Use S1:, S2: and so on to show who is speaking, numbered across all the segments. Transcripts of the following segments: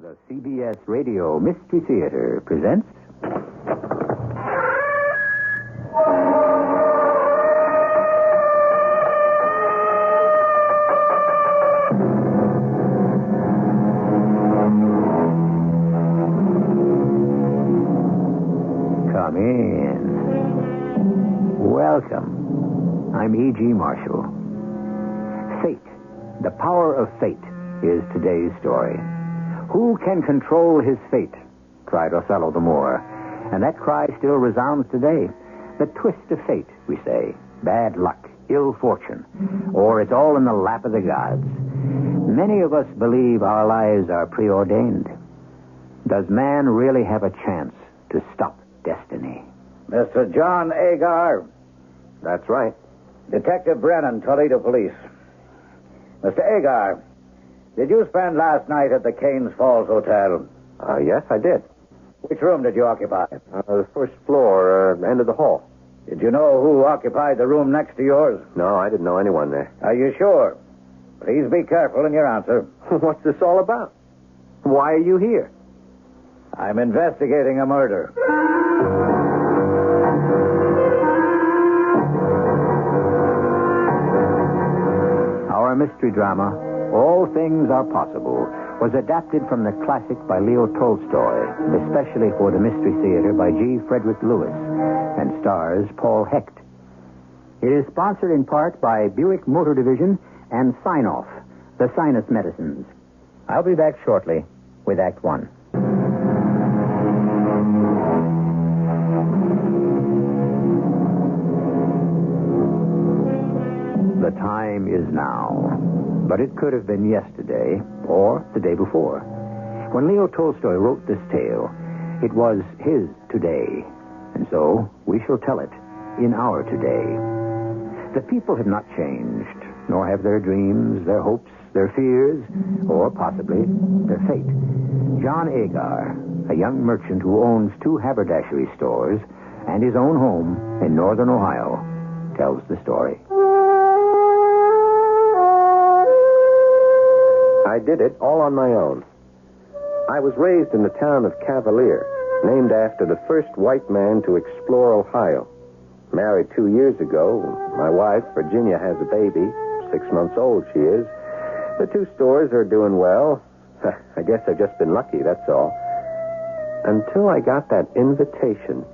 S1: The CBS Radio Mystery Theater presents... Come in. Welcome. I'm E.G. Marshall. Fate, the power of fate, is today's story. Who can control his fate? Cried Othello the Moor. And that cry still resounds today. The twist of fate, we say. Bad luck, ill fortune. Or it's all in the lap of the gods. Many of us believe our lives are preordained. Does man really have a chance to stop destiny?
S2: Mr. John Agar.
S1: That's right.
S2: Detective Brennan, Toledo Police. Mr. Agar, did you spend last night at the Canes Falls Hotel?
S1: Yes, I did.
S2: Which room did you occupy?
S1: The first floor, end of the hall.
S2: Did you know who occupied the room next to yours?
S1: No, I didn't know anyone there.
S2: Are you sure? Please be careful in your answer.
S1: What's this all about? Why are you here?
S2: I'm investigating a murder.
S1: Our mystery drama, All Things Are Possible, was adapted from the classic by Leo Tolstoy, especially for the Mystery Theater by G. Frederick Lewis, and stars Paul Hecht. It is sponsored in part by Buick Motor Division and Sign-Off, the sinus medicines. I'll be back shortly with Act One. The time is now, but it could have been yesterday or the day before. When Leo Tolstoy wrote this tale, it was his today, and so we shall tell it in our today. The people have not changed, nor have their dreams, their hopes, their fears, or possibly their fate. John Agar, a young merchant who owns 2 haberdashery stores and his own home in northern Ohio, tells the story.
S3: I did it all on my own. I was raised in the town of Cavalier, named after the first white man to explore Ohio. Married 2 years ago. My wife, Virginia, has a baby. 6 months old she is. The 2 stores are doing well. I guess I've just been lucky, that's all. Until I got that invitation.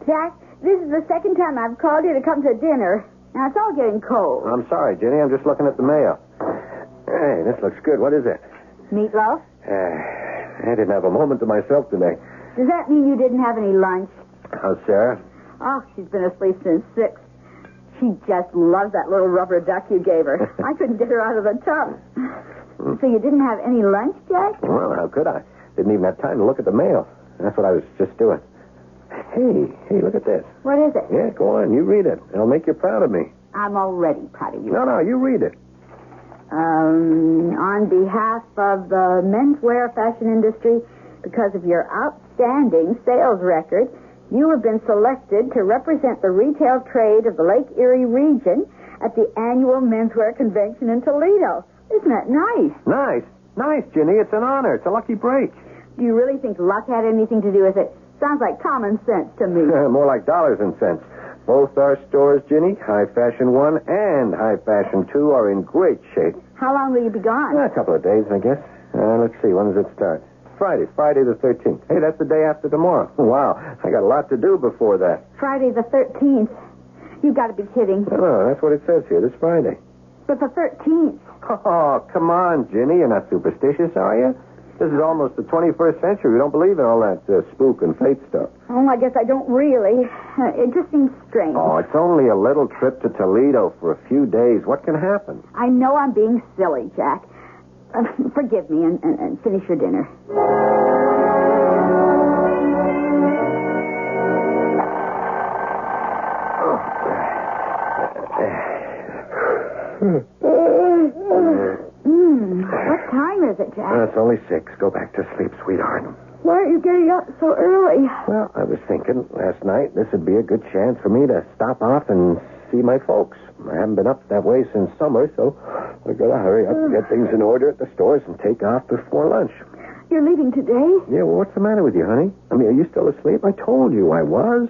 S4: Jack, this is the second time I've called you to come to dinner. Now, it's all getting cold.
S3: I'm sorry, Jenny. I'm just looking at the mail. Hey, this looks good. What is it?
S4: Meatloaf?
S3: I didn't have a moment to myself today.
S4: Does that mean you didn't have any lunch?
S3: How's Sarah?
S4: Oh, she's been asleep since 6. She just loves that little rubber duck you gave her. I couldn't get her out of the tub. So you didn't have any lunch, Jack?
S3: Well, how could I? Didn't even have time to look at the mail. That's what I was just doing. Hey, look at this.
S4: What is it?
S3: Yeah, go on. You read it. It'll make you proud of me.
S4: I'm already proud of you.
S3: No, you read it.
S4: On behalf of the menswear fashion industry, because of your outstanding sales record, you have been selected to represent the retail trade of the Lake Erie region at the annual menswear convention in Toledo. Isn't that nice?
S3: Nice, Ginny. It's an honor. It's a lucky break.
S4: Do you really think luck had anything to do with it? Sounds like common sense to me.
S3: More like dollars and cents. Both our stores, Ginny, High Fashion 1 and High Fashion 2, are in great shape.
S4: How long will you be gone?
S3: A couple of days, I guess. Let's see. When does it start? Friday the 13th. Hey, that's the day after tomorrow. Wow, I got a lot to do before that.
S4: Friday the 13th. You've got to be kidding.
S3: Oh, that's what it says here, this Friday.
S4: But the 13th.
S3: Oh, come on, Ginny. You're not superstitious, are you? This is almost the 21st century. You don't believe in all that spook and fate stuff.
S4: Oh, I guess I don't really. It just seems strange.
S3: Oh, it's only a little trip to Toledo for a few days. What can happen?
S4: I know I'm being silly, Jack. Forgive me and finish your dinner. What time is it, Jack?
S3: It's only 6. Go back to sleep, sweetheart.
S4: Why are you getting up so early?
S3: Well, I was thinking last night this would be a good chance for me to stop off and see my folks. I haven't been up that way since summer, so I gotta hurry up and get things in order at the stores and take off before lunch.
S4: You're leaving today?
S3: Yeah, well, what's the matter with you, honey? I mean, are you still asleep? I told you I was.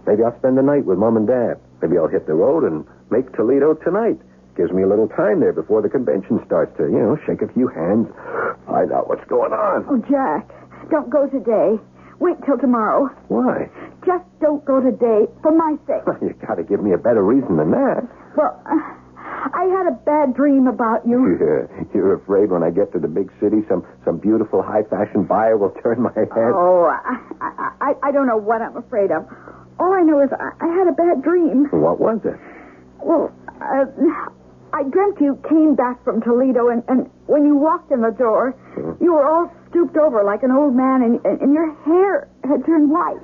S3: Maybe I'll spend the night with Mom and Dad. Maybe I'll hit the road and make Toledo tonight. Gives me a little time there before the convention starts to, shake a few hands, find out what's going on.
S4: Oh, Jack, don't go today. Wait till tomorrow.
S3: Why?
S4: Just don't go today, for my sake.
S3: You gotta give me a better reason than that.
S4: Well, I had a bad dream about you.
S3: You're afraid when I get to the big city, some beautiful high-fashion buyer will turn my head?
S4: Oh, I don't know what I'm afraid of. All I know is I had a bad dream.
S3: What was it?
S4: Well, I dreamt you came back from Toledo, and when you walked in the door, you were all stooped over like an old man, and your hair had turned white.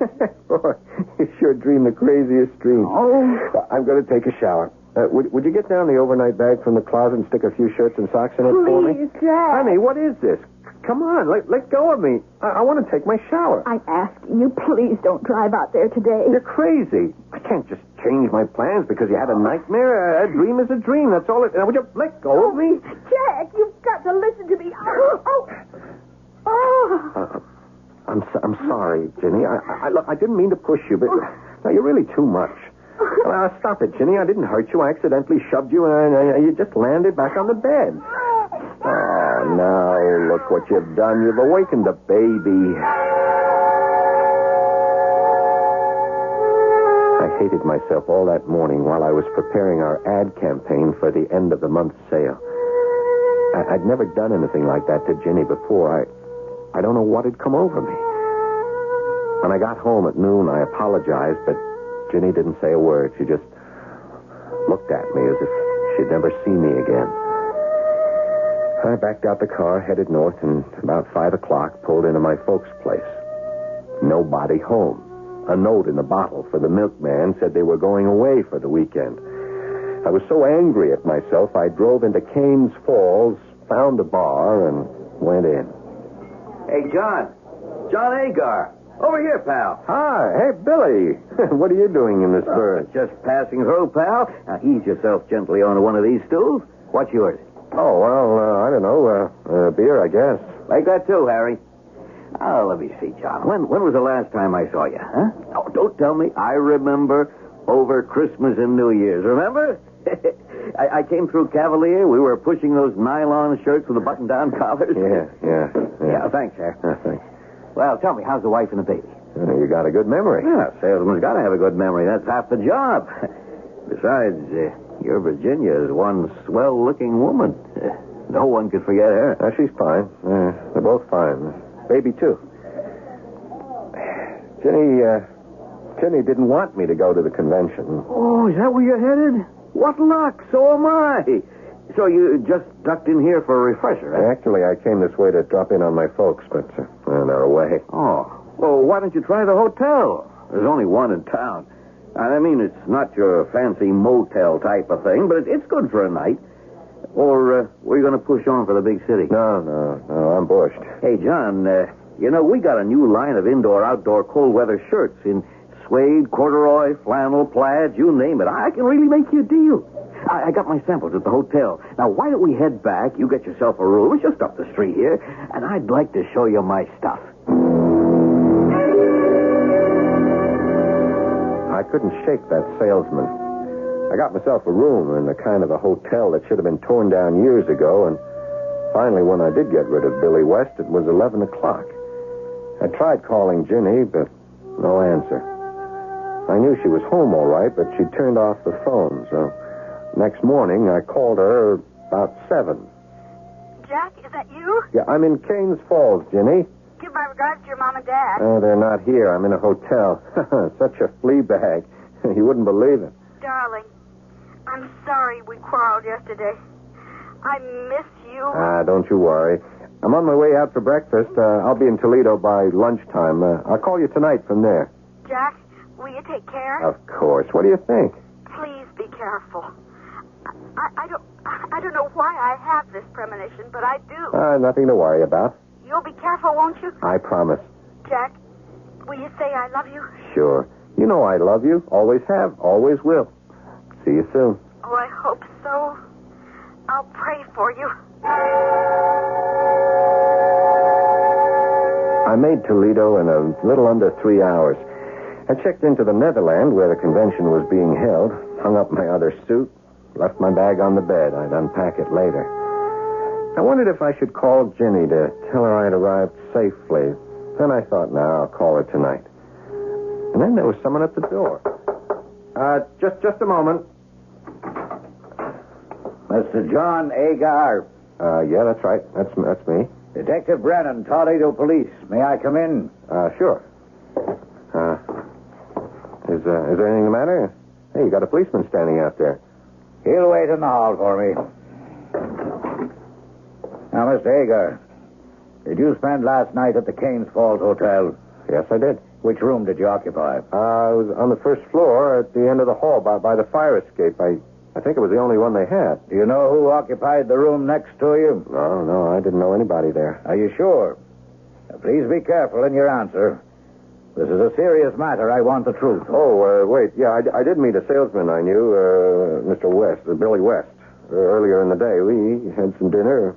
S3: Boy, you sure dreamed the craziest dream.
S4: Oh.
S3: I'm going to take a shower. Would you get down the overnight bag from the closet and stick a few shirts and socks in it for me?
S4: Please, Jack.
S3: Honey, what is this? Come on, let go of me. I want to take my shower.
S4: I'm asking you, please don't drive out there today.
S3: You're crazy. I can't just change my plans because you had a nightmare. A dream is a dream. That's all it... Would you let go of me?
S4: Jack, you've got to listen to me.
S3: I'm sorry, Ginny. Look, I didn't mean to push you, but no, you're really too much. Stop it, Ginny. I didn't hurt you. I accidentally shoved you, and you just landed back on the bed. Oh, now look what you've done. You've awakened a baby. I hated myself all that morning while I was preparing our ad campaign for the end of the month sale. I'd never done anything like that to Ginny before. I don't know what had come over me. When I got home at noon, I apologized, but Ginny didn't say a word. She just looked at me as if she'd never seen me again. I backed out the car, headed north, and about 5 o'clock pulled into my folks' place. Nobody home. A note in the bottle for the milkman said they were going away for the weekend. I was so angry at myself, I drove into Canes Falls, found a bar, and went in.
S2: Hey, John. John Agar. Over here, pal.
S3: Hi. Hey, Billy. What are you doing in this berth?
S2: Just passing through, pal. Now, ease yourself gently onto one of these stools. What's yours?
S3: Oh, well, I don't know. Beer, I guess.
S2: Like that, too, Harry. Oh, let me see, John. When was the last time I saw you, huh? Oh, don't tell me. I remember over Christmas and New Year's. Remember? I came through Cavalier. We were pushing those nylon shirts with the button-down collars.
S3: Yeah.
S2: Thanks, sir.
S3: Thanks.
S2: Well, tell me, how's the wife and the baby?
S3: You got a good memory.
S2: Yeah, salesman's got to have a good memory. That's half the job. Besides, your Virginia is one swell-looking woman. No one could forget her.
S3: She's fine. They're both fine. Baby, too. Jenny didn't want me to go to the convention.
S2: Oh, is that where you're headed? What luck. So am I. So you just ducked in here for a refresher, eh?
S3: Actually, I came this way to drop in on my folks, but they're away.
S2: Oh. Well, why don't you try the hotel? There's only one in town. I mean, it's not your fancy motel type of thing, but it's good for a night. Or were you going to push on for the big city?
S3: No, I'm bushed.
S2: Hey, John, we got a new line of indoor-outdoor cold-weather shirts in suede, corduroy, flannel, plaid, you name it. I can really make you a deal. I got my samples at the hotel. Now, why don't we head back? You get yourself a room. It's just up the street here. And I'd like to show you my stuff.
S3: I couldn't shake that salesman. I got myself a room in the kind of a hotel that should have been torn down years ago, and finally, when I did get rid of Billy West, it was 11 o'clock. I tried calling Ginny, but no answer. I knew she was home all right, but she turned off the phone, so next morning I called her about 7.
S4: Jack, is that you?
S3: Yeah, I'm in Canes Falls, Ginny.
S4: Give my regards to your mom and dad.
S3: Oh, they're not here. I'm in a hotel. Such a flea bag. You wouldn't believe it.
S4: Darling, I'm sorry we quarreled yesterday. I miss you.
S3: Don't you worry. I'm on my way out for breakfast. I'll be in Toledo by lunchtime. I'll call you tonight from there.
S4: Jack, will you take care?
S3: Of course. What do you think?
S4: Please be careful. I don't know why I have this premonition, but I do.
S3: Nothing to worry about.
S4: You'll be careful, won't you?
S3: I promise.
S4: Jack, will you say I love you?
S3: Sure. You know I love you. Always have. Always will. See you soon.
S4: Oh, I hope so. I'll pray for you.
S3: I made Toledo in a little under 3 hours. I checked into the Netherlands where the convention was being held, hung up my other suit, left my bag on the bed. I'd unpack it later. I wondered if I should call Ginny to tell her I'd arrived safely. Then I thought, I'll call her tonight. And then there was someone at the door. Just a moment.
S2: Mr. John Agar.
S3: Yeah, that's right. That's me.
S2: Detective Brennan, Toledo Police. May I come in?
S3: Sure. Is there anything the matter? Hey, you got a policeman standing out there.
S2: He'll wait in the hall for me. Now, Mr. Agar, did you spend last night at the Canes Falls Hotel?
S3: Yes, I did.
S2: Which room did you occupy?
S3: I was on the first floor at the end of the hall by the fire escape. I think it was the only one they had.
S2: Do you know who occupied the room next to you?
S3: No, I didn't know anybody there.
S2: Are you sure? Now, please be careful in your answer. This is a serious matter. I want the truth.
S3: Oh, wait. Yeah, I did meet a salesman I knew, Mr. West, Billy West, earlier in the day. We had some dinner,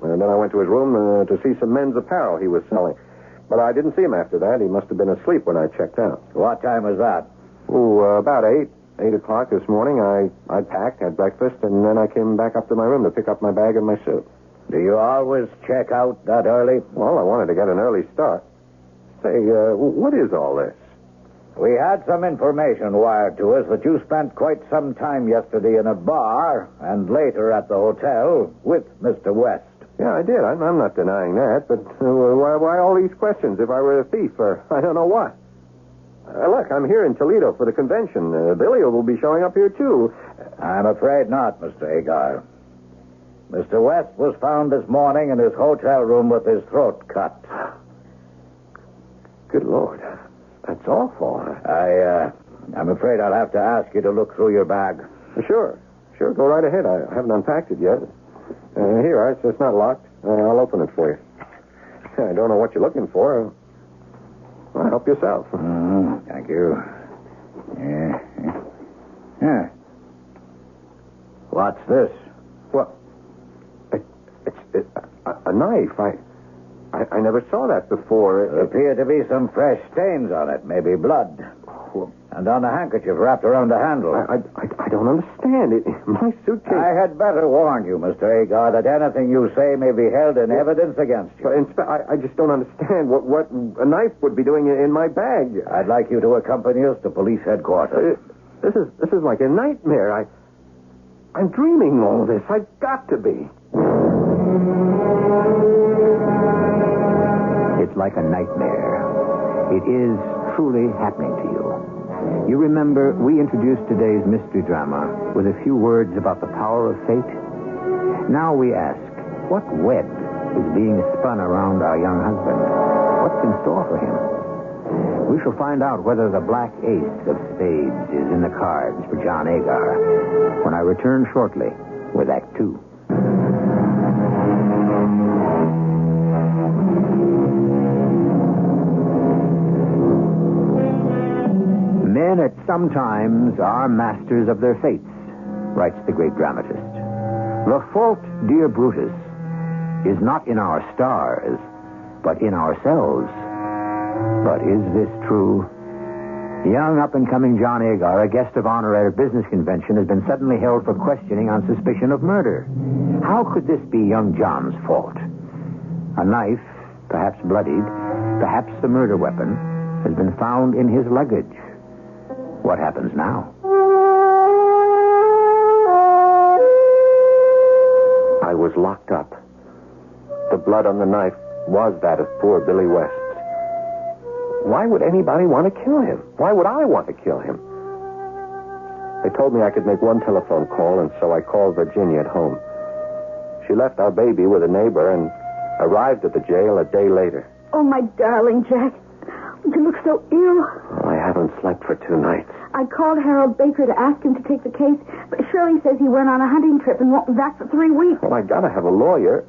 S3: and then I went to his room to see some men's apparel he was selling. But I didn't see him after that. He must have been asleep when I checked out.
S2: What time was that?
S3: About 8 o'clock this morning. I packed, had breakfast, and then I came back up to my room to pick up my bag and my suit.
S2: Do you always check out that early?
S3: Well, I wanted to get an early start. Say, what is all this?
S2: We had some information wired to us that you spent quite some time yesterday in a bar and later at the hotel with Mr. West.
S3: Yeah, I did. I'm not denying that, but why all these questions if I were a thief or I don't know what? Look, I'm here in Toledo for the convention. Billy will be showing up here, too.
S2: I'm afraid not, Mr. Agar. Mr. West was found this morning in his hotel room with his throat cut.
S3: Good Lord. That's awful.
S2: I'm afraid I'll have to ask you to look through your bag.
S3: Sure. Go right ahead. I haven't unpacked it yet. Here, it's not locked. I'll open it for you. I don't know what you're looking for. Well, help yourself.
S2: Thank you. Yeah. What's this?
S3: What? It's a knife. I never saw that before.
S2: There appear to be some fresh stains on it, maybe blood. And on a handkerchief wrapped around the handle.
S3: I don't understand. My suitcase...
S2: I had better warn you, Mr. Agar, that anything you say may be held in evidence against you.
S3: But I just don't understand what a knife would be doing in my bag.
S2: I'd like you to accompany us to police headquarters.
S3: This is like a nightmare. I'm dreaming all this. I've got to be.
S1: It's like a nightmare. It is truly happening to you. You remember, we introduced today's mystery drama with a few words about the power of fate. Now we ask, what web is being spun around our young husband? What's in store for him? We shall find out whether the black ace of spades is in the cards for John Agar when I return shortly with Act 2. Men at some times are masters of their fates, writes the great dramatist. The fault, dear Brutus, is not in our stars, but in ourselves. But is this true? Young up-and-coming John Agar, a guest of honor at a business convention, has been suddenly held for questioning on suspicion of murder. How could this be young John's fault? A knife, perhaps bloodied, perhaps the murder weapon, has been found in his luggage. What happens now?
S3: I was locked up. The blood on the knife was that of poor Billy West. Why would anybody want to kill him? Why would I want to kill him? They told me I could make one telephone call, and so I called Virginia at home. She left our baby with a neighbor and arrived at the jail a day later.
S4: Oh, my darling, Jack. You look so ill.
S3: I haven't slept for 2 nights.
S4: I called Harold Baker to ask him to take the case, but Shirley says he went on a hunting trip and won't be back for 3 weeks.
S3: Well, I gotta have a lawyer.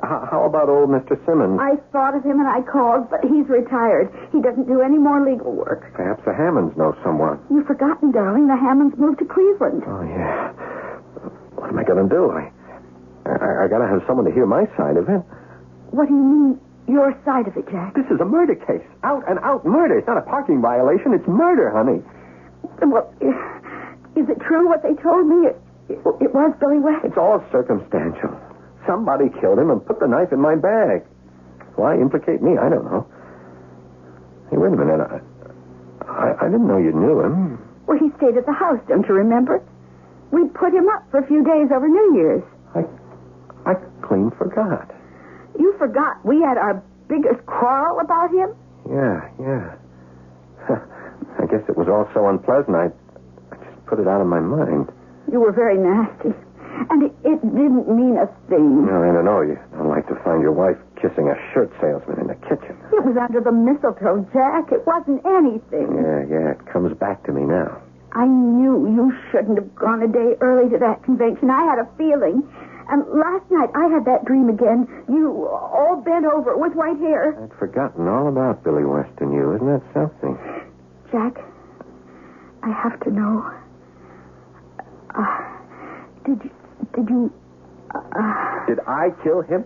S3: How about old Mr. Simmons?
S4: I thought of him and I called, but he's retired. He doesn't do any more legal work.
S3: Perhaps the Hammonds know someone.
S4: You've forgotten, darling. The Hammonds moved to Cleveland.
S3: Oh, yeah. What am I gonna do? I gotta have someone to hear my side of it.
S4: What do you mean, your side of it, Jack.
S3: This is a murder case. Out-and-out murder. It's not a parking violation. It's murder, honey.
S4: Well, is it true what they told me? It was Billy West?
S3: It's all circumstantial. Somebody killed him and put the knife in my bag. Why implicate me? I don't know. Hey, wait a minute. I didn't know you knew him.
S4: Well, he stayed at the house, don't you remember? We put him up for a few days over New Year's.
S3: I clean forgot.
S4: You forgot we had our biggest quarrel about him?
S3: Yeah. I guess it was all so unpleasant, I just put it out of my mind.
S4: You were very nasty. And it didn't mean a thing.
S3: No, I don't know. You don't like to find your wife kissing a shirt salesman in the kitchen.
S4: It was under the mistletoe, Jack. It wasn't anything.
S3: Yeah, it comes back to me now.
S4: I knew you shouldn't have gone a day early to that convention. I had a feeling. And last night I had that dream again. You all bent over with white hair.
S3: I'd forgotten all about Billy West and you. Isn't that something?
S4: Jack, I have to know. Did you...
S3: Did I kill him?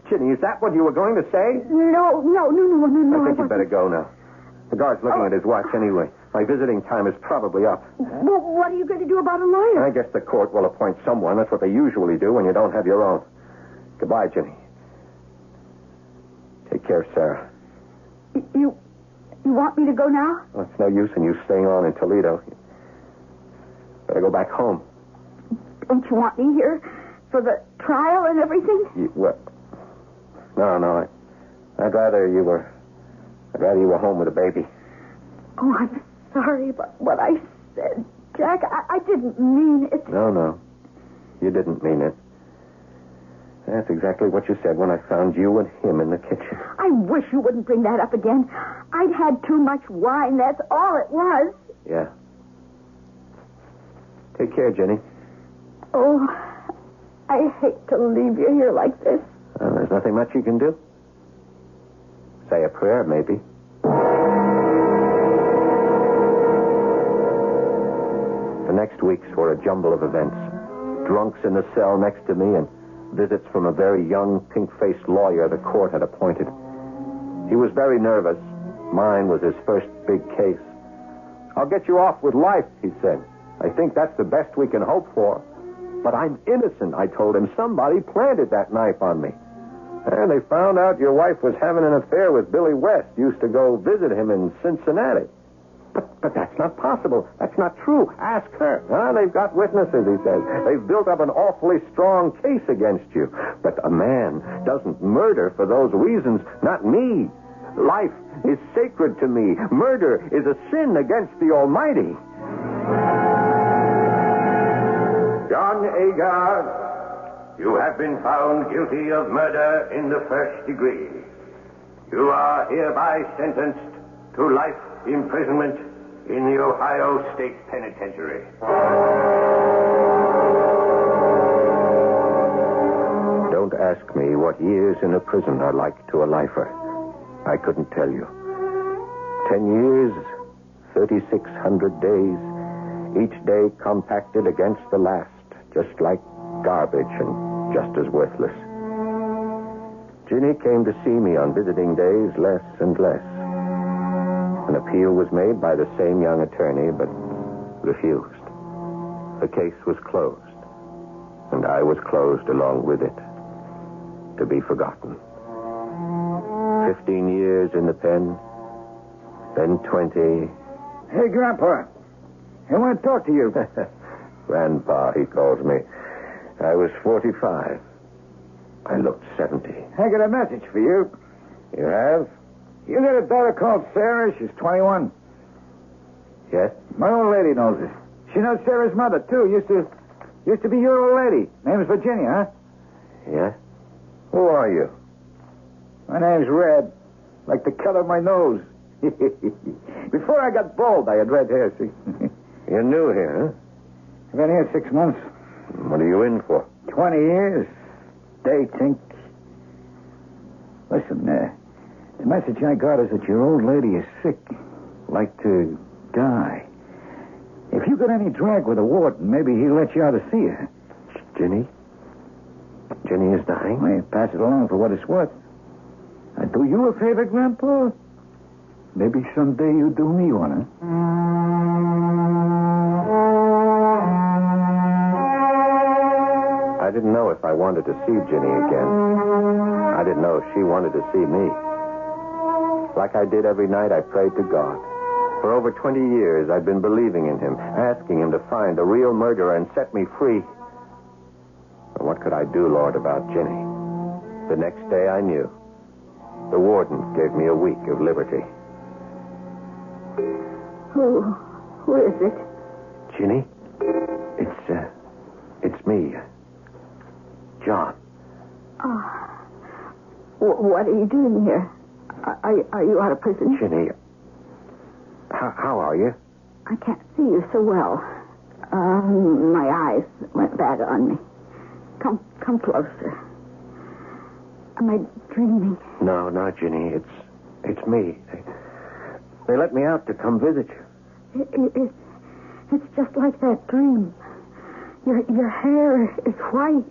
S3: Ginny, is that what you were going to say?
S4: No.
S3: I think you better go now. The guard's looking at his watch anyway. My visiting time is probably up.
S4: Well, what are you going to do about a lawyer?
S3: I guess the court will appoint someone. That's what they usually do when you don't have your own. Goodbye, Ginny. Take care, Sarah.
S4: You want me to go now?
S3: Well, it's no use in you staying on in Toledo. Better go back home.
S4: Don't you want me here for the trial and everything?
S3: What? No. I'd rather you were home with a baby.
S4: Oh, I'm sorry about what I said, Jack. I didn't mean it.
S3: No. You didn't mean it. That's exactly what you said when I found you and him in the kitchen.
S4: I wish you wouldn't bring that up again. I'd had too much wine. That's all it was.
S3: Yeah. Take care, Jenny.
S4: Oh, I hate to leave you here like this.
S3: Well, there's nothing much you can do. Say a prayer, maybe. The next weeks were a jumble of events. Drunks in the cell next to me and visits from a very young, pink-faced lawyer the court had appointed. He was very nervous. Mine was his first big case. I'll get you off with life, he said. I think that's the best we can hope for. But I'm innocent, I told him. Somebody planted that knife on me. And they found out your wife was having an affair with Billy West. Used to go visit him in Cincinnati. But that's not possible. That's not true. Ask her. They've got witnesses, he says. They've built up an awfully strong case against you. But a man doesn't murder for those reasons. Not me. Life is sacred to me. Murder is a sin against the Almighty.
S5: John Agar, you have been found guilty of murder in the first degree. You are hereby sentenced to life imprisonment in the Ohio State Penitentiary.
S3: Don't ask me what years in a prison are like to a lifer. I couldn't tell you. 10 years, 3,600 days, each day compacted against the last, just like garbage and just as worthless. Ginny came to see me on visiting days less and less. An appeal was made by the same young attorney, but refused. The case was closed, and I was closed along with it, to be forgotten. 15 years in the pen, then 20.
S6: Hey, Grandpa, I want to talk to you.
S3: Grandpa, he calls me. I was 45. I looked 70.
S6: I got a message for you.
S3: You have?
S6: You got a daughter called Sarah. She's 21.
S3: Yes?
S6: My old lady knows her. She knows Sarah's mother, too. Used to be your old lady. Name's Virginia, huh?
S3: Yes? Who are you?
S6: My name's Red. Like the color of my nose. Before I got bald, I had red hair, see?
S3: You're new here,
S6: I've been here 6 months.
S3: huh? What are you in for?
S6: 20 years. They think. Listen, the message I got is that your old lady is sick. Like to die. If you got any drag with the warden, maybe he'll let you out to see her.
S3: Ginny? Ginny is dying?
S6: Well, pass it along for what it's worth. do you a favor, Grandpa? Maybe someday you do me one, huh?
S3: I didn't know if I wanted to see Ginny again. I didn't know if she wanted to see me. Like I did every night, I prayed to God. For over 20 years, I'd been believing in him, asking him to find the real murderer and set me free. But what could I do, Lord, about Ginny? The next day, I knew. The warden gave me a week of liberty.
S4: Who is it?
S3: Ginny? It's me. John.
S4: Oh. What are you doing here? Are you out of prison?
S3: Ginny, how are you?
S4: I can't see you so well. My eyes went bad on me. Come closer. Am I dreaming?
S3: No, Ginny. It's me. They let me out to come visit you.
S4: It's just like that dream. Your hair is white,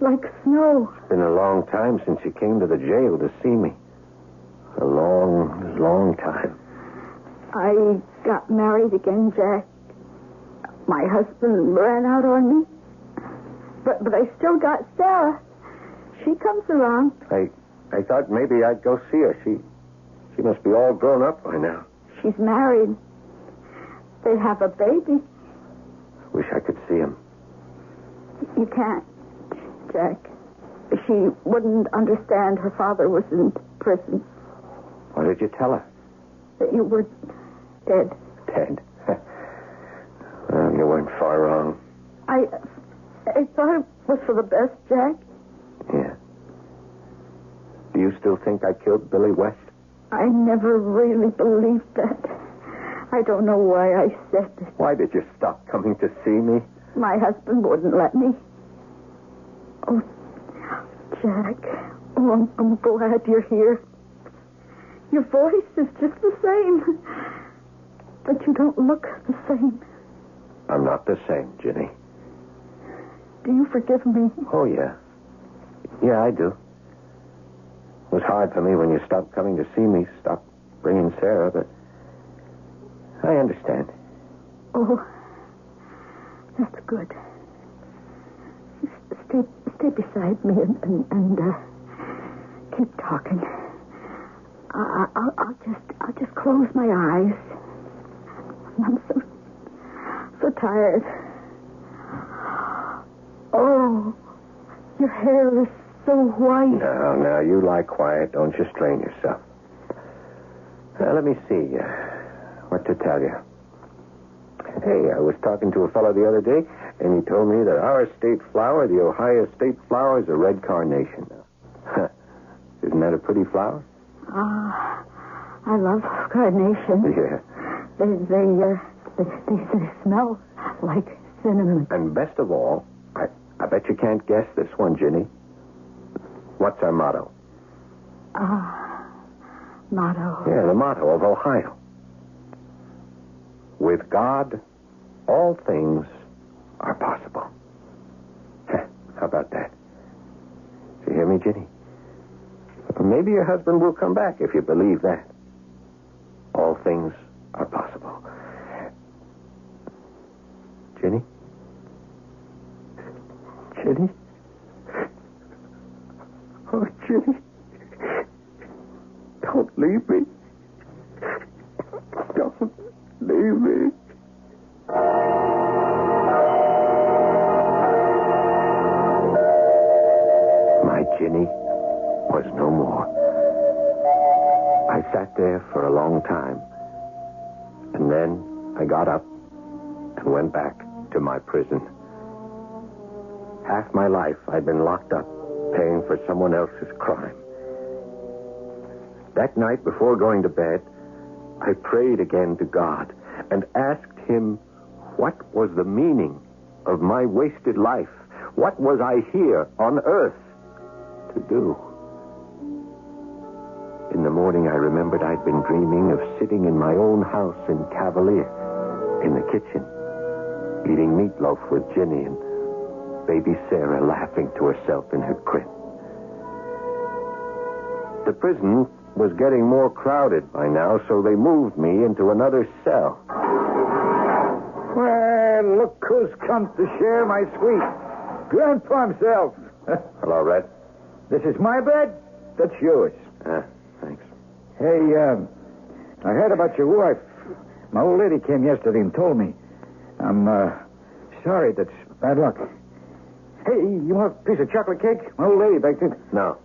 S4: like snow.
S3: It's been a long time since you came to the jail to see me. A long, long time.
S4: I got married again, Jack. My husband ran out on me. But I still got Sarah. She comes around.
S3: I thought maybe I'd go see her. She must be all grown up by now.
S4: She's married. They have a baby.
S3: Wish I could see him.
S4: You can't, Jack. She wouldn't understand her father was in prison.
S3: What did you tell her?
S4: That you were dead.
S3: Dead? Well, you weren't far wrong.
S4: I thought it was for the best, Jack.
S3: Yeah. Do you still think I killed Billy West?
S4: I never really believed that. I don't know why I said it.
S3: Why did you stop coming to see me?
S4: My husband wouldn't let me. Oh, Jack. Oh, I'm glad you're here. Your voice is just the same. But you don't look the same.
S3: I'm not the same, Ginny.
S4: Do you forgive me?
S3: Oh, yeah. Yeah, I do. It was hard for me when you stopped coming to see me, stopped bringing Sarah, but I understand.
S4: Oh, that's good. Stay beside me and keep talking. I'll just close my eyes. I'm so tired. Oh, your hair is so white.
S3: Now, you lie quiet. Don't you strain yourself. Let me see what to tell you. Hey, I was talking to a fellow the other day, and he told me that our state flower, the Ohio state flower, is a red carnation. Isn't that a pretty flower?
S4: I love carnations.
S3: Yeah.
S4: They smell like cinnamon.
S3: And best of all, I bet you can't guess this one, Ginny. What's our motto?
S4: Motto.
S3: Yeah, the motto of Ohio. With God, all things are possible. How about that? Do you hear me, Ginny? Maybe your husband will come back if you believe that. All things are possible. Ginny? Ginny? Oh, Ginny. Don't leave me. Don't leave me. My Ginny was no more. I sat there for a long time, and then I got up and went back to my prison. Half my life I'd been locked up, paying for someone else's crime. That night, before going to bed, I prayed again to God and asked him what was the meaning of my wasted life. What was I here on earth to do? In the morning, I remembered I'd been dreaming of sitting in my own house in Cavalier, in the kitchen, eating meatloaf with Ginny and baby Sarah laughing to herself in her crib. the prison was getting more crowded by now, so they moved me into another cell.
S6: Well, look who's come to share my suite. Grandpa himself.
S3: Hello, Red.
S6: This is my bed. That's yours.
S3: Thanks.
S6: Hey, I heard about your wife. My old lady came yesterday and told me. I'm sorry. That's bad luck. Hey, you want a piece of chocolate cake? My old lady baked it.
S3: No.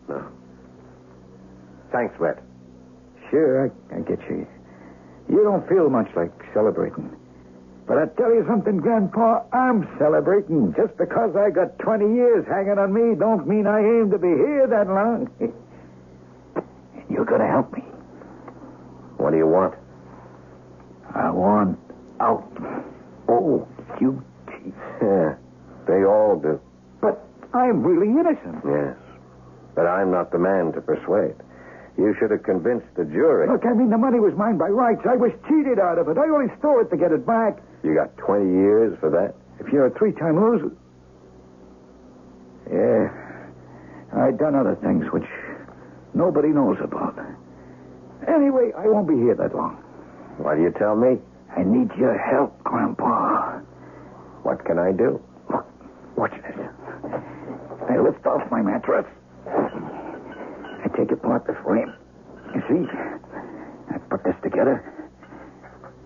S3: Thanks, Red.
S6: Sure, I get you. You don't feel much like celebrating. But I tell you something, Grandpa, I'm celebrating. Just because I got 20 years hanging on me don't mean I aim to be here that long. And you're going to help me.
S3: What do you want?
S6: I want out. Oh, you teeth.
S3: Yeah, they all do.
S6: But I'm really innocent.
S3: Yes, but I'm not the man to persuade. You should have convinced the jury.
S6: Look, I mean, the money was mine by rights. I was cheated out of it. I only stole it to get it back.
S3: You got 20 years for that?
S6: If you're a 3-time loser. Yeah, I've done other things which nobody knows about. Anyway, I won't be here that long.
S3: Why do you tell me?
S6: I need your help, Grandpa.
S3: What can I do?
S6: Look, watch this. I lift off my mattress. I take apart the frame. You see? I put this together.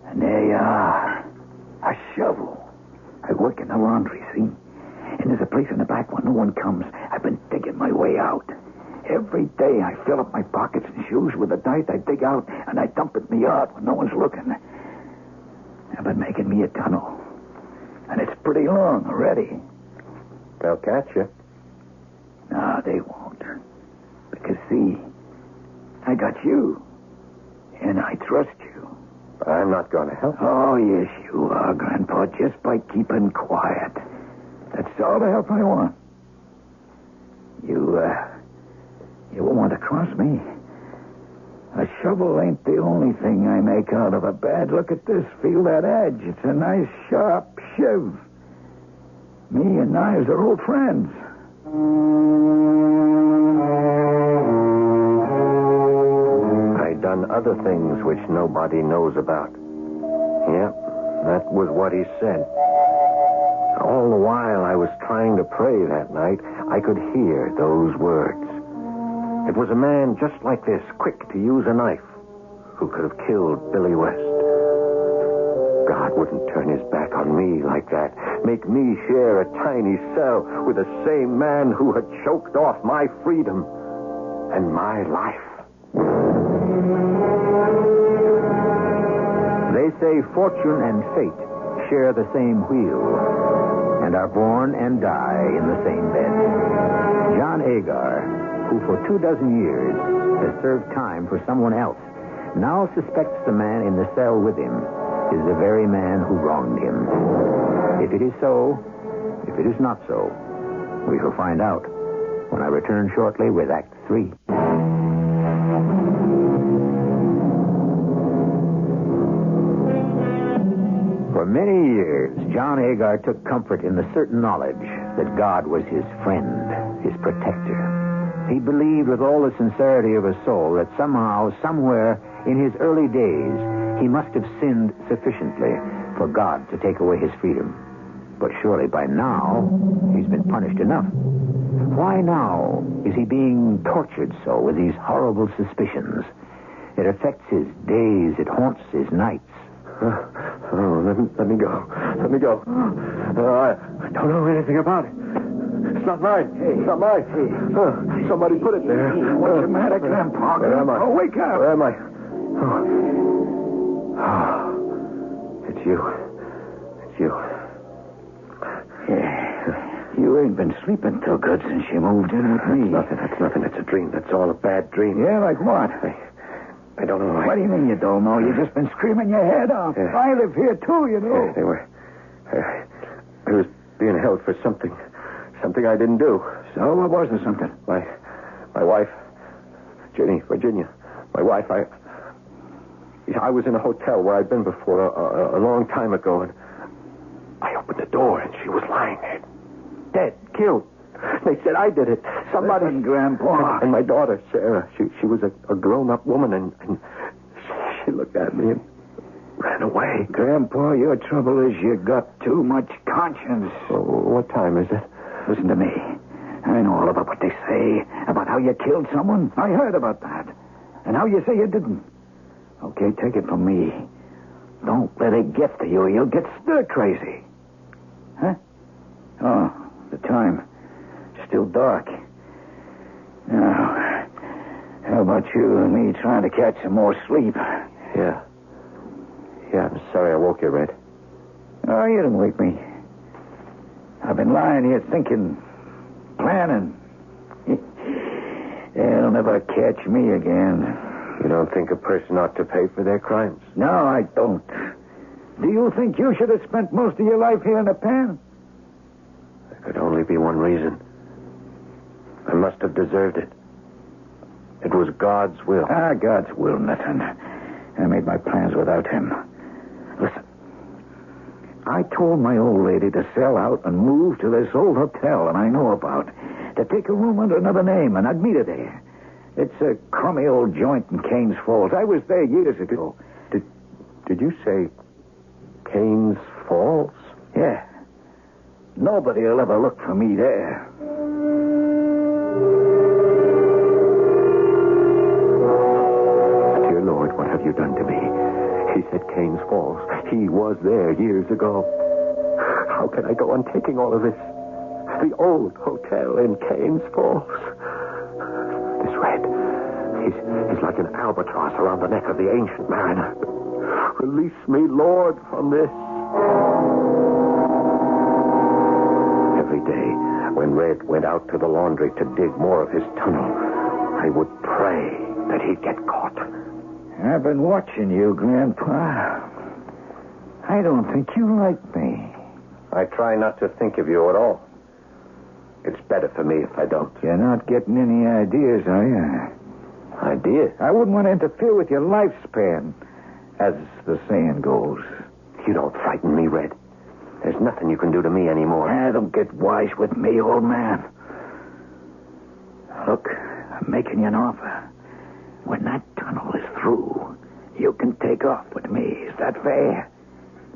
S6: And there you are. A shovel. I work in the laundry, see? And there's a place in the back where no one comes. I've been digging my way out. Every day I fill up my pockets and shoes with the dirt I dig out, and I dump it in the yard when no one's looking. I've been making me a tunnel. And it's pretty long already.
S3: They'll catch you.
S6: No, they won't. Because, see, I got you. And I trust you.
S3: But I'm not going to help you.
S6: Oh, yes, you are, Grandpa, just by keeping quiet. That's all the help I want. You won't want to cross me. A shovel ain't the only thing I make out of a bed. Look at this. Feel that edge. It's a nice, sharp shiv. Me and knives are old friends.
S3: I'd done other things which nobody knows about. Yep, that was what he said. All the while I was trying to pray that night, I could hear those words. It was a man just like this, quick to use a knife, who could have killed Billy West. God wouldn't turn his back on me like that, make me share a tiny cell with the same man who had choked off my freedom and my life.
S1: They say fortune and fate share the same wheel and are born and die in the same bed. John Agar, who for 24 years has served time for someone else, now suspects the man in the cell with him is the very man who wronged him. If it is so, if it is not so, we shall find out when I return shortly with Act 3. For many years, John Agar took comfort in the certain knowledge that God was his friend, his protector. He believed with all the sincerity of his soul that somehow, somewhere in his early days, he must have sinned sufficiently for God to take away his freedom. But surely by now, he's been punished enough. Why now is he being tortured so with these horrible suspicions? It affects his days, it haunts his nights.
S3: Let me go. Let me go. I don't know anything about it. It's not mine. Hey. It's not mine. Hey. Somebody put it there.
S6: What's the matter, Grandpa?
S3: Where am I?
S6: Oh, wake up.
S3: Where am I? It's you. It's you.
S6: Yeah. You ain't been sleeping too good since you moved in with me.
S3: That's nothing. It's a dream. That's all a bad dream.
S6: Yeah, like what?
S3: I don't know.
S6: What do you mean you don't know? You've just been screaming your head off.
S3: Yeah.
S6: I live here, too, you know.
S3: They were... I was being held for something I didn't do.
S6: So what was there something?
S3: My wife, Virginia, my wife, I was in a hotel where I'd been before a long time ago, and I opened the door, and she was lying there, dead, killed. They said I did it. Somebody...
S6: Listen, Grandpa.
S3: And my daughter, Sarah, she was a grown-up woman, and she looked at me and ran away.
S6: Grandpa, your trouble is you got too much conscience.
S3: Oh, what time is it?
S6: Listen to me. I know all about what they say, about how you killed someone. I heard about that. And how you say you didn't. Okay, take it from me. Don't let it get to you. You'll get stir-crazy. Huh? Oh, the time. Still dark. Now, how about you and me trying to catch some more sleep?
S3: Yeah, I'm sorry I woke you, Red.
S6: Oh, you didn't wake me. I've been lying here thinking, planning. They'll never catch me again.
S3: You don't think a person ought to pay for their crimes?
S6: No, I don't. Do you think you should have spent most of your life here in the pen?
S3: There could only be one reason. I must have deserved it. It was God's will.
S6: God's will, nothing. I made my plans without him. Listen, I told my old lady to sell out and move to this old hotel that I know about, to take a room under another name, and I'd meet her there. It's a crummy old joint in Canes Falls. I was there years ago.
S3: Did you say Canes Falls?
S6: Yeah. Nobody will ever look for me there.
S3: Dear Lord, what have you done to me? He said Canes Falls. He was there years ago. How can I go on taking all of this? The old hotel in Canes Falls. This Red, he's like an albatross around the neck of the ancient mariner. Release me, Lord, from this. Every day, when Red went out to the laundry to dig more of his tunnel, I would pray that he'd get caught.
S6: I've been watching you, Grandpa. I don't think you like me.
S3: I try not to think of you at all. It's better for me if I don't.
S6: You're not getting any ideas, are you?
S3: Ideas?
S6: I wouldn't want to interfere with your lifespan, as the saying goes.
S3: You don't frighten me, Red. There's nothing you can do to me anymore.
S6: Don't get wise with me, old man. Look, I'm making you an offer. When that tunnel is through, you can take off with me. Is that fair?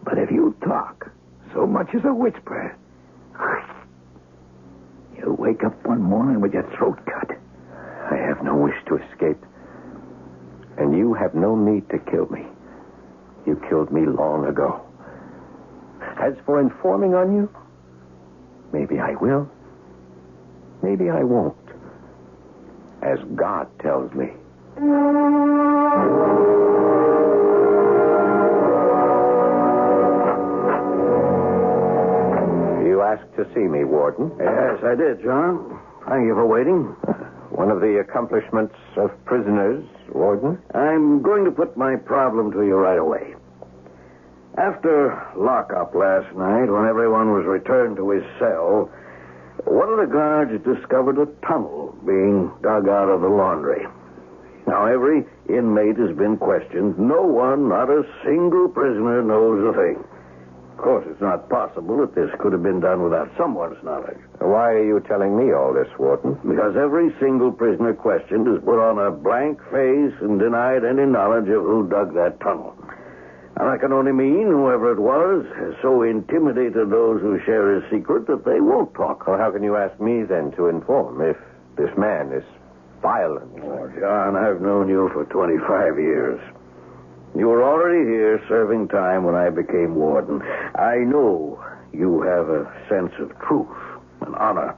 S6: But if you talk so much as a whisper, you'll wake up one morning with your throat cut.
S3: I have no wish to escape. And you have no need to kill me. You killed me long ago. As for informing on you, maybe I will. Maybe I won't. As God tells me. You asked to see me, Warden.
S2: Yes, I did, John. Thank you for waiting.
S3: One of the accomplishments of prisoners, Warden.
S2: I'm going to put my problem to you right away. After lockup last night, when everyone was returned to his cell, one of the guards discovered a tunnel being dug out of the laundry. Now, every inmate has been questioned. No one, not a single prisoner, knows a thing. Of course, it's not possible that this could have been done without someone's knowledge.
S3: Why are you telling me all this, Warden?
S2: Because every single prisoner questioned has put on a blank face and denied any knowledge of who dug that tunnel. And I can only mean whoever it was has so intimidated those who share his secret that they won't talk.
S3: Well, how can you ask me, then, to inform if this man is violent?
S2: Oh, John, I've known you for 25 years. You were already here serving time when I became warden. I know you have a sense of truth and honor.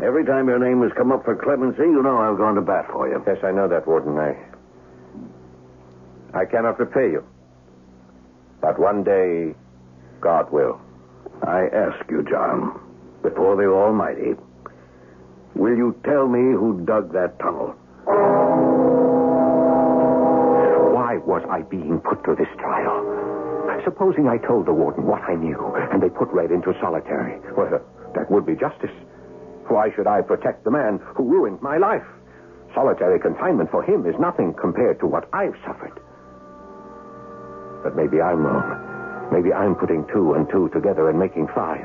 S2: Every time your name has come up for clemency, you know I've gone to bat for you.
S3: Yes, I know that, Warden. I cannot repay you. But one day, God will.
S2: I ask you, John, before the Almighty, will you tell me who dug that tunnel?
S3: Why was I being put to this trial? Supposing I told the warden what I knew, and they put Red into solitary. Well, that would be justice. Why should I protect the man who ruined my life? Solitary confinement for him is nothing compared to what I've suffered. But maybe I'm wrong. Maybe I'm putting 2 and 2 together and making 5.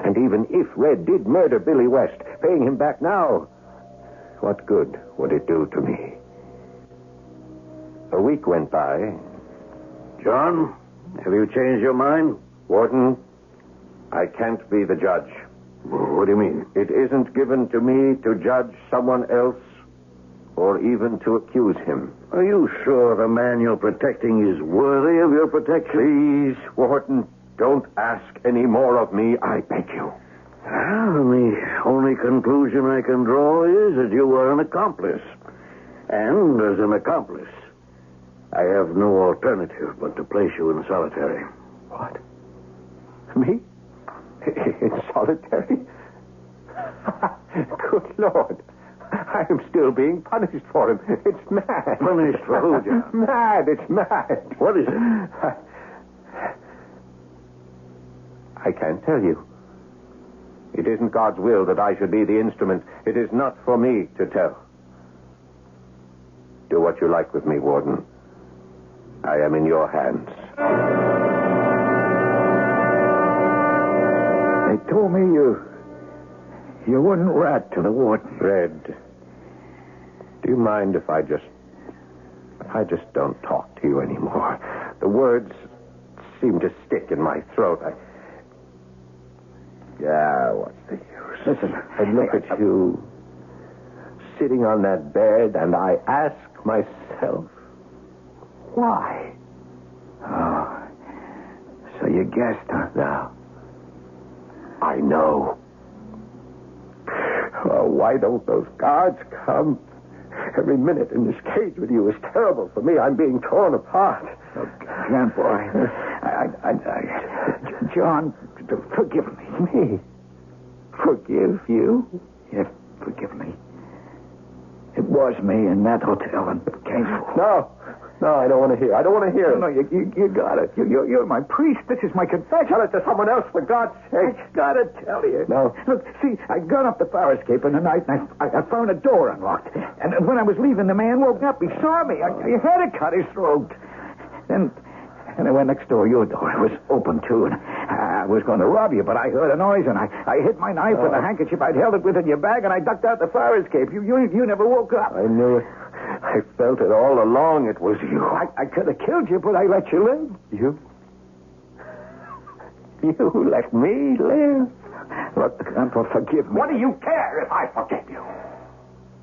S3: And even if Red did murder Billy West, paying him back now, what good would it do to me? A week went by.
S2: John, have you changed your mind?
S3: Warden, I can't be the judge.
S2: What do you mean?
S3: It isn't given to me to judge someone else or even to accuse him.
S2: Are you sure the man you're protecting is worthy of your protection?
S3: Please, Warden, don't ask any more of me, I beg you.
S2: Well, the only conclusion I can draw is that you were an accomplice. And as an accomplice, I have no alternative but to place you in solitary.
S3: What? Me? In solitary? Good Lord. I am still being punished for him. It's mad.
S2: Punished for who, John?
S3: Mad. It's mad.
S2: What is it?
S3: I can't tell you. It isn't God's will that I should be the instrument. It is not for me to tell. Do what you like with me, Warden. I am in your hands.
S6: They told me you wouldn't rat to the warden.
S3: Red, do you mind if I just don't talk to you anymore? The words seem to stick in my throat. What's the use?
S6: Listen,
S3: I look at you sitting on that bed, and I ask myself, why?
S6: Oh, so you guessed, huh?
S3: Now, I know. Oh, why don't those guards come? Every minute in this cage with you is terrible for me. I'm being torn apart.
S6: Oh, Grandpa, John, forgive me.
S3: Me? Forgive you?
S6: Yeah, forgive me. It was me in that hotel in Gainesville.
S3: No, I don't want to hear. I don't want to hear.
S6: No, you got it. You're my priest. This is my confession.
S3: Tell it to someone else, for God's sake.
S6: I gotta tell you.
S3: No.
S6: Look, see, I'd gone up the fire escape in the night, and I found a door unlocked. And when I was leaving, the man woke up. He saw me. I had to cut his throat. Then I went next door. Your door was open, too, and I was going to rob you, but I heard a noise, and I hit my knife with the handkerchief I'd held it with in your bag, and I ducked out the fire escape. You never woke up.
S3: I knew it. I felt it all along. It was you.
S6: I could have killed you, but I let you live.
S3: You? You let me live?
S6: Look, Grandpa, forgive me.
S3: What do you care if I forgive you?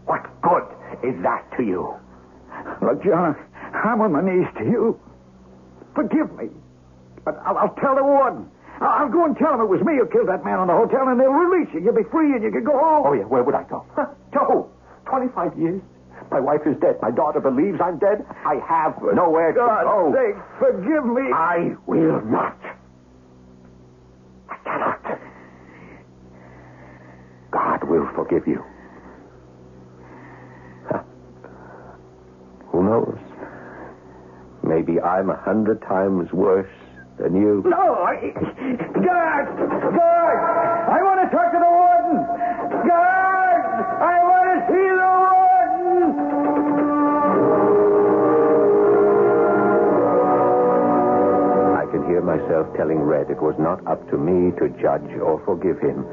S3: What good is that to you?
S6: Look, John, I'm on my knees to you. Forgive me. But I'll tell the warden. I'll go and tell him it was me who killed that man on the hotel, and they'll release you. You'll be free, and you can go home.
S3: Oh, yeah, where would I go? To who? 25 years? My wife is dead. My daughter believes I'm dead. I have nowhere to go.
S6: For God's sake, forgive me.
S3: I will not. I cannot. God will forgive you. Who knows? Maybe I'm 100 times worse than you.
S6: No, Guard! I want to talk to the warden! Guard! I want to see the warden!
S3: I can hear myself telling Red it was not up to me to judge or forgive him,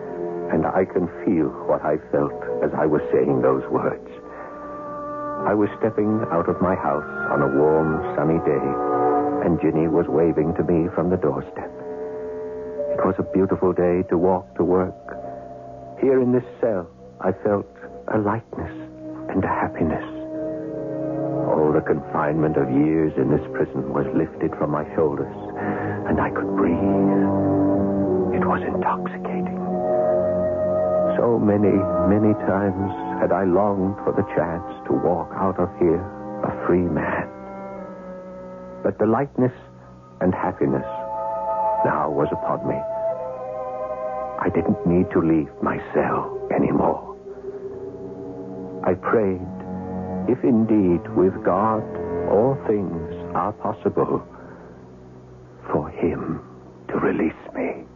S3: and I can feel what I felt as I was saying those words. I was stepping out of my house on a warm, sunny day, and Ginny was waving to me from the doorstep. It was a beautiful day to walk to work. Here in this cell, I felt a lightness and a happiness. All the confinement of years in this prison was lifted from my shoulders, and I could breathe. It was intoxicating. So many, many times had I longed for the chance to walk out of here a free man. But the lightness and happiness now was upon me. I didn't need to leave my cell anymore. I prayed, if indeed with God all things are possible, for him to release me.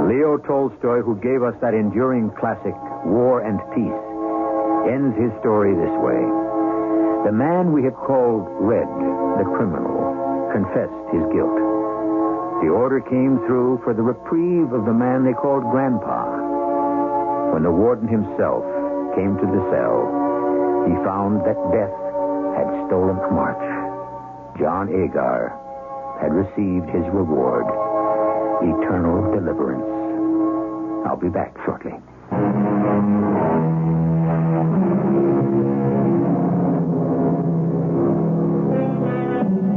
S1: Leo Tolstoy, who gave us that enduring classic, War and Peace, ends his story this way. The man we had called Red, the criminal, confessed his guilt. the order came through for the reprieve of the man they called Grandpa. When the warden himself came to the cell, he found that death had stolen March. John Agar had received his reward, eternal deliverance. I'll be back shortly.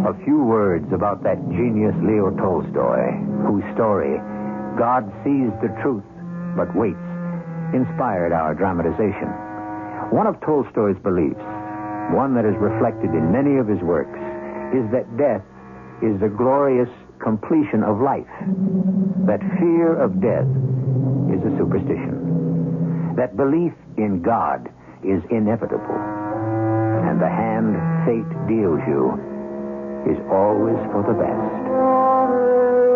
S1: A few words about that genius Leo Tolstoy, whose story, God Sees the Truth But Waits, inspired our dramatization. One of Tolstoy's beliefs, one that is reflected in many of his works, is that death is the glorious completion of life. That fear of death is a superstition. That belief in God is inevitable. And the hand fate deals you is always for the best.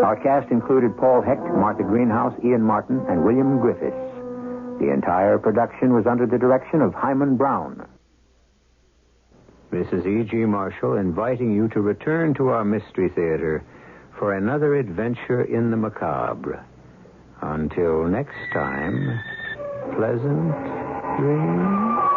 S1: Our cast included Paul Hecht, Martha Greenhouse, Ian Martin, and William Griffis. The entire production was under the direction of Hyman Brown. This is E.G. Marshall inviting you to return to our Mystery Theater for another adventure in the macabre. Until next time, pleasant dreams.